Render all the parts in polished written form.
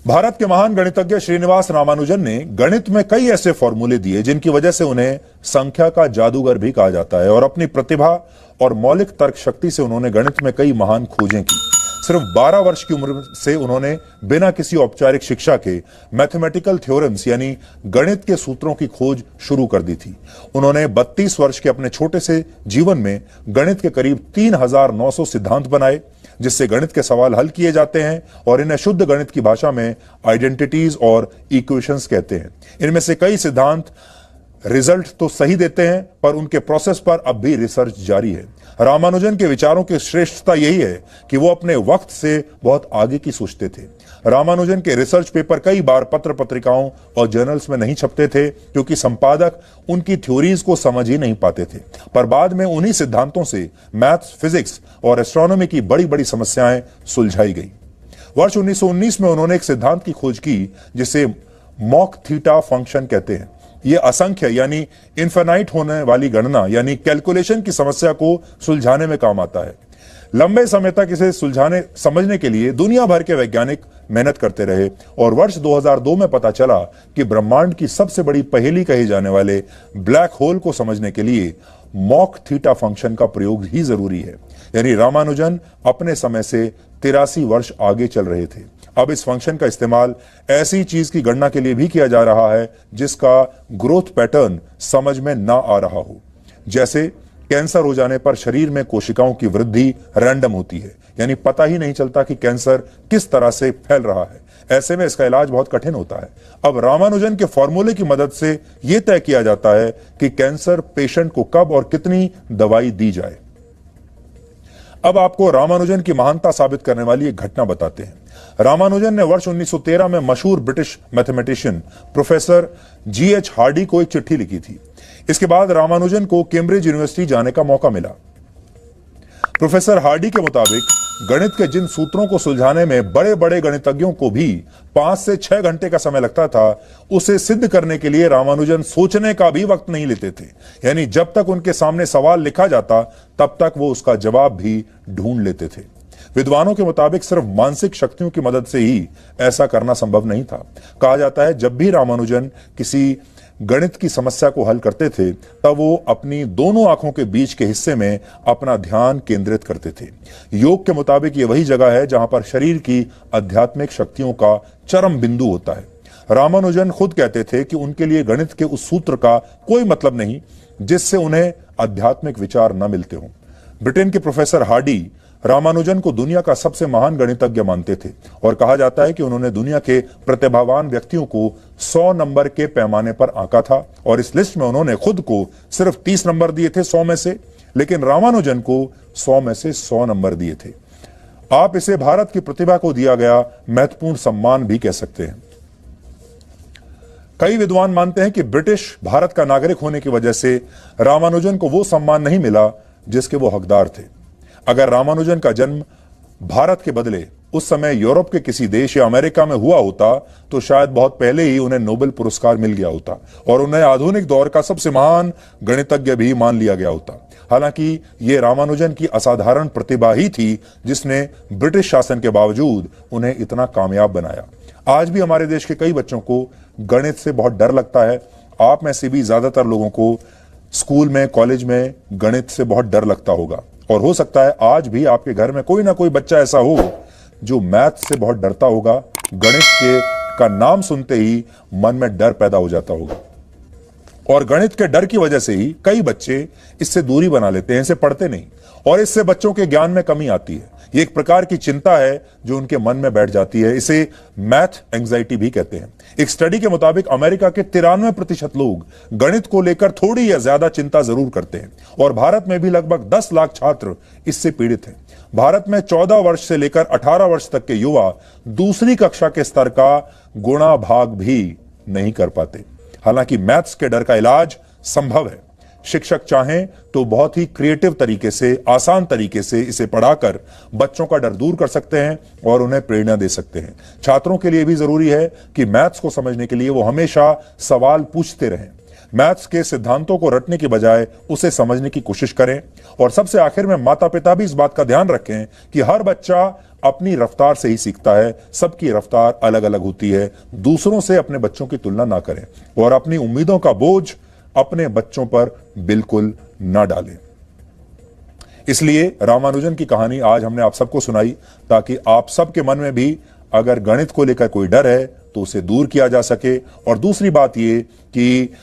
भारत के महान गणितज्ञ श्रीनिवास रामानुजन ने गणित में कई ऐसे फॉर्मूले दिए जिनकी वजह से उन्हें संख्या का जादूगर भी कहा जाता है और अपनी प्रतिभा और मौलिक तर्क शक्ति से उन्होंने गणित में कई महान खोजें की। सिर्फ 12 वर्ष की उम्र से उन्होंने बिना किसी औपचारिक शिक्षा के मैथमेटिकल थ्योरम्स यानी गणित के सूत्रों की खोज शुरू कर दी थी। उन्होंने 32 वर्ष के अपने छोटे से जीवन में गणित के करीब 3900 सिद्धांत बनाए जिससे गणित के सवाल हल किए जाते हैं और इन्हें शुद्ध गणित की भाषा में आइडेंटिटीज और इक्वेशंस कहते हैं। इनमें से कई सिद्धांत रिजल्ट तो सही देते हैं पर उनके प्रोसेस पर अब भी रिसर्च जारी है। रामानुजन के विचारों की श्रेष्ठता यही है कि वो अपने वक्त से बहुत आगे की सोचते थे। रामानुजन के रिसर्च पेपर कई बार पत्र पत्रिकाओं और जर्नल्स में नहीं छपते थे क्योंकि संपादक उनकी थ्योरीज को समझ ही नहीं पाते थे, पर बाद में उन्हीं सिद्धांतों से मैथ्स, फिजिक्स और एस्ट्रोनॉमी की बड़ी बड़ी समस्याएं सुलझाई गई। वर्ष 1919 में उन्होंने एक सिद्धांत की खोज की जिसे मॉक थीटा फंक्शन कहते हैं। यह असंख्य यानी इनफिनाइट होने वाली गणना यानी कैलकुलेशन की समस्या को सुलझाने में काम आता है। लंबे समय तक इसे समझने के लिए दुनिया भर के वैज्ञानिक मेहनत करते रहे और वर्ष 2002 में पता चला कि ब्रह्मांड की सबसे बड़ी पहेली कहे जाने वाले ब्लैक होल को समझने के लिए मॉक थीटा फंक्शन का प्रयोग ही जरूरी है। यानी रामानुजन अपने समय से 83 वर्ष आगे चल रहे थे। अब इस फंक्शन का इस्तेमाल ऐसी चीज की गणना के लिए भी किया जा रहा है जिसका ग्रोथ पैटर्न समझ में ना आ रहा हो। जैसे कैंसर हो जाने पर शरीर में कोशिकाओं की वृद्धि रैंडम होती है, यानी पता ही नहीं चलता कि कैंसर किस तरह से फैल रहा है। ऐसे में इसका इलाज बहुत कठिन होता है। अब रामानुजन के फॉर्मूले की मदद से यह तय किया जाता है कि कैंसर पेशेंट को कब और कितनी दवाई दी जाए। अब आपको रामानुजन की महानता साबित करने वाली एक घटना बताते हैं। रामानुजन ने वर्ष 1913 में मशहूर British mathematician professor G.H. Hardy को एक चिट्ठी लिखी थी। इसके बाद रामानुजन को कैम्ब्रिज यूनिवर्सिटी जाने का मौका मिला। प्रोफेसर हार्डी के मुताबिक गणित के जिन सूत्रों को सुलझाने में बड़े बड़े गणितज्ञों को भी 5 से 6 घंटे का समय लगता था, उसे सिद्ध करने के लिए रामानुजन सोचने का भी वक्त नहीं लेते थे। यानी जब तक उनके सामने सवाल लिखा जाता तब तक वो उसका जवाब भी ढूंढ लेते थे। विद्वानों के मुताबिक सिर्फ मानसिक शक्तियों की मदद से ही ऐसा करना संभव नहीं था। कहा जाता है जब भी रामानुजन किसी गणित की समस्या को हल करते थे तब वो अपनी दोनों आंखों के बीच के हिस्से में अपना ध्यान केंद्रित करते थे। योग के मुताबिक ये वही जगह है जहां पर शरीर की आध्यात्मिक शक्तियों का चरम बिंदु होता है। रामानुजन खुद कहते थे कि उनके लिए गणित के उस सूत्र का कोई मतलब नहीं जिससे उन्हें आध्यात्मिक विचार न मिलते हों। ब्रिटेन के प्रोफेसर हार्डी रामानुजन को दुनिया का सबसे महान गणितज्ञ मानते थे और कहा जाता है कि उन्होंने दुनिया के प्रतिभावान व्यक्तियों को 100 नंबर के पैमाने पर आंका था और इस लिस्ट में उन्होंने खुद को सिर्फ 30 नंबर दिए थे 100 में से, लेकिन रामानुजन को 100 में से 100 नंबर दिए थे। आप इसे भारत की प्रतिभा को दिया गया महत्वपूर्ण सम्मान भी कह सकते हैं। कई विद्वान मानते हैं कि ब्रिटिश भारत का नागरिक होने की वजह से रामानुजन को वो सम्मान नहीं मिला जिसके वो हकदार थे। अगर रामानुजन का जन्म भारत के बदले उस समय यूरोप के किसी देश या अमेरिका में हुआ होता तो शायद बहुत पहले ही उन्हें नोबेल पुरस्कार मिल गया होता और उन्हें आधुनिक दौर का सबसे महान गणितज्ञ भी मान लिया गया होता। हालांकि ये रामानुजन की असाधारण प्रतिभा ही थी जिसने ब्रिटिश शासन के बावजूद उन्हें इतना कामयाब बनाया। आज भी हमारे देश के कई बच्चों को गणित से बहुत डर लगता है। आप में से भी ज्यादातर लोगों को स्कूल में, कॉलेज में गणित से बहुत डर लगता होगा और हो सकता है आज भी आपके घर में कोई ना कोई बच्चा ऐसा हो जो मैथ से बहुत डरता होगा। गणित का नाम सुनते ही मन में डर पैदा हो जाता होगा और गणित के डर की वजह से ही कई बच्चे इससे दूरी बना लेते हैं, इसे पढ़ते नहीं और इससे बच्चों के ज्ञान में कमी आती है। ये एक प्रकार की चिंता है जो उनके मन में बैठ जाती है। इसे मैथ एंजाइटी भी कहते हैं। एक स्टडी के मुताबिक अमेरिका के 93% लोग गणित को लेकर थोड़ी या ज्यादा चिंता जरूर करते हैं और भारत में भी लगभग 10 लाख छात्र इससे पीड़ित हैं। भारत में 14 वर्ष से लेकर 18 वर्ष तक के युवा दूसरी कक्षा के स्तर का गुणा भाग भी नहीं कर पाते। हालांकि मैथ्स के डर का इलाज संभव है। शिक्षक चाहें तो बहुत ही क्रिएटिव तरीके से, आसान तरीके से इसे पढ़ाकर बच्चों का डर दूर कर सकते हैं और उन्हें प्रेरणा दे सकते हैं। छात्रों के लिए भी जरूरी है कि मैथ्स को समझने के लिए वो हमेशा सवाल पूछते रहें। मैथ्स के सिद्धांतों को रटने की बजाय उसे समझने की कोशिश करें। और सबसे आखिर में माता पिता भी इस बात का ध्यान रखें कि हर बच्चा अपनी रफ्तार से ही सीखता है, सबकी रफ्तार अलग अलग होती है। दूसरों से अपने बच्चों की तुलना ना करें और अपनी उम्मीदों का बोझ अपने बच्चों पर बिल्कुल ना डालें। इसलिए रामानुजन की कहानी आज हमने आप सबको सुनाई ताकि आप सबके मन में भी अगर गणित को लेकर कोई डर है तो उसे दूर किया जा सके। और दूसरी बात यह कि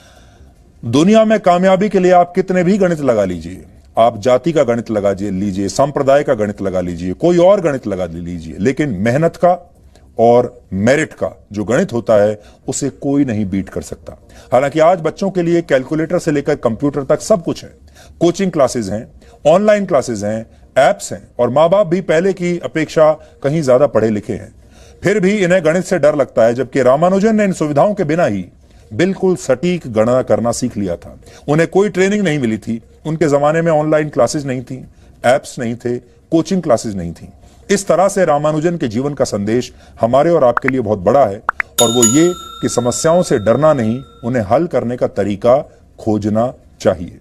दुनिया में कामयाबी के लिए आप कितने भी गणित लगा लीजिए, आप जाति का गणित लगा लीजिए, संप्रदाय का गणित लगा लीजिए, कोई और गणित लगा लीजिए, लेकिन मेहनत का और मेरिट का जो गणित होता है उसे कोई नहीं बीट कर सकता। हालांकि आज बच्चों के लिए कैलकुलेटर से लेकर कंप्यूटर तक सब कुछ है। कोचिंग क्लासेस हैं, ऑनलाइन क्लासेस हैं, एप्स हैं और मां बाप भी पहले की अपेक्षा कहीं ज्यादा पढ़े लिखे हैं। फिर भी इन्हें गणित से डर लगता है, जबकि रामानुजन ने इन सुविधाओं के बिना ही बिल्कुल सटीक गणना करना सीख लिया था। उन्हें कोई ट्रेनिंग नहीं मिली थी, उनके जमाने में ऑनलाइन क्लासेस नहीं थी, एप्स नहीं थे, कोचिंग क्लासेस नहीं थी। इस तरह से रामानुजन के जीवन का संदेश हमारे और आपके लिए बहुत बड़ा है और वो ये कि समस्याओं से डरना नहीं, उन्हें हल करने का तरीका खोजना चाहिए।